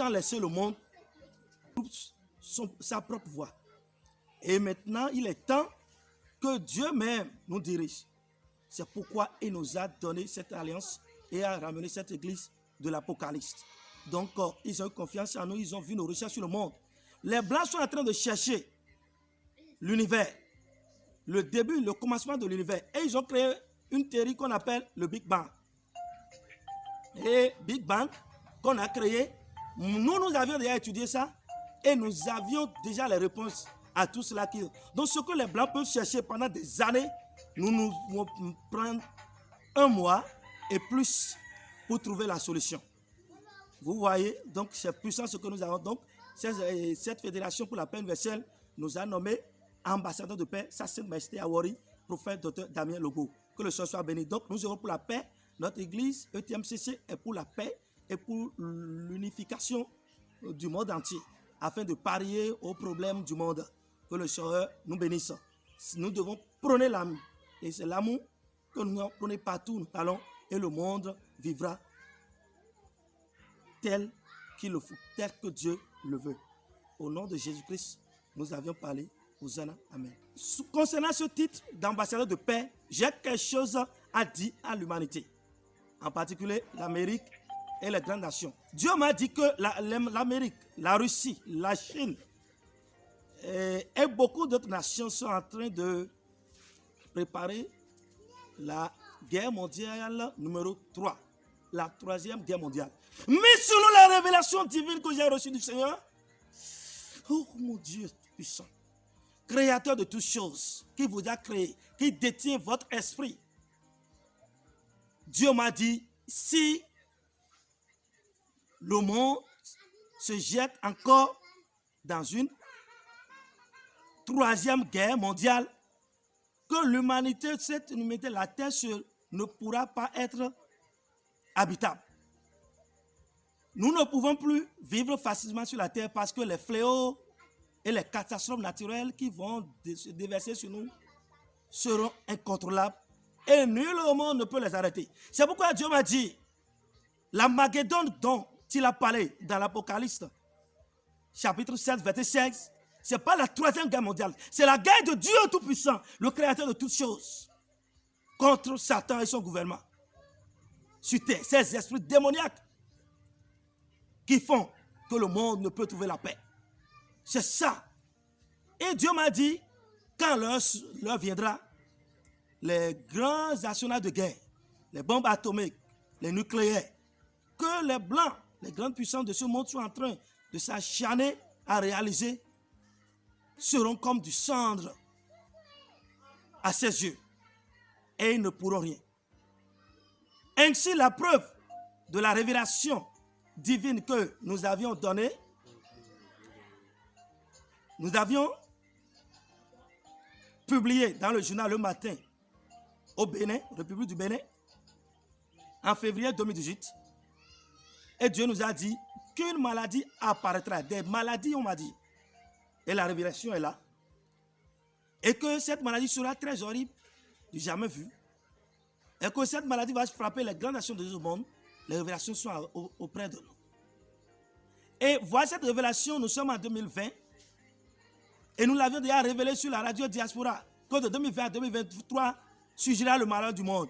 Satan laissait le monde sa propre voie. Et maintenant, il est temps que Dieu même nous dirige. C'est pourquoi il nous a donné cette alliance et a ramené cette église de l'Apocalypse. Donc, ils ont eu confiance en nous, ils ont vu nos recherches sur le monde. Les Blancs sont en train de chercher l'univers, le début, le commencement de l'univers. Et ils ont créé une théorie qu'on appelle le Big Bang. Et Big Bang, qu'on a créé, nous avions déjà étudié ça et nous avions déjà les réponses à tout cela. Donc, ce que les Blancs peuvent chercher pendant des années, nous prendre un mois et plus pour trouver la solution. Vous voyez, donc c'est puissant ce que nous avons. Donc, cette fédération pour la paix universelle nous a nommé ambassadeur de paix, sa Sainte Majesté Awori, prophète Dr Damien Logo. Que le Seigneur soit béni. Donc, nous œuvrons pour la paix. Notre église ETMCC est pour la paix et pour l'unification du monde entier, afin de parier aux problèmes du monde. Que le Seigneur nous bénisse. Nous devons prôner l'amour. Et c'est l'amour que nous prenons partout où nous allons et le monde vivra tel qu'il le faut, tel que Dieu le veut. Au nom de Jésus-Christ, nous avions parlé. Hosanna, amen. Concernant ce titre d'ambassadeur de paix, j'ai quelque chose à dire à l'humanité, en particulier l'Amérique et les grandes nations. Dieu m'a dit que l'Amérique, la Russie, la Chine et beaucoup d'autres nations sont en train de préparer la guerre mondiale numéro 3, la troisième guerre mondiale. Mais selon la révélation divine que j'ai reçue du Seigneur, oh mon Dieu puissant, créateur de toutes choses, qui vous a créé, qui détient votre esprit, Dieu m'a dit, si le monde se jette encore dans une troisième guerre mondiale, que l'humanité, la terre ne pourra pas être habitable. Nous ne pouvons plus vivre facilement sur la terre parce que les fléaux et les catastrophes naturelles qui vont se déverser sur nous seront incontrôlables et nul au monde ne peut les arrêter. C'est pourquoi Dieu m'a dit, la Magédone dont il a parlé dans l'Apocalypse, chapitre 7, verset 16, ce n'est pas la troisième guerre mondiale, c'est la guerre de Dieu Tout-Puissant, le créateur de toutes choses, contre Satan et son gouvernement sur terre, ces esprits démoniaques qui font que le monde ne peut trouver la paix. C'est ça. Et Dieu m'a dit, quand l'heure viendra, les grands arsenaux de guerre, les bombes atomiques, les nucléaires, que les Blancs, les grandes puissances de ce monde sont en train de s'acharner à réaliser, seront comme du cendre à ses yeux. Et ils ne pourront rien. Ainsi, la preuve de la révélation divine que nous avions donnée, nous avions publié dans le journal Le Matin au Bénin, République du Bénin, en février 2018. Et Dieu nous a dit qu'une maladie apparaîtra. Des maladies, on m'a dit. Et la révélation est là. Et que cette maladie sera très horrible, du jamais vu. Et que cette maladie va frapper les grandes nations de ce monde. Les révélations sont auprès de nous. Et voilà cette révélation, nous sommes en 2020. Et nous l'avions déjà révélé sur la radio Diaspora, que de 2020 à 2023 surgira le malheur du monde.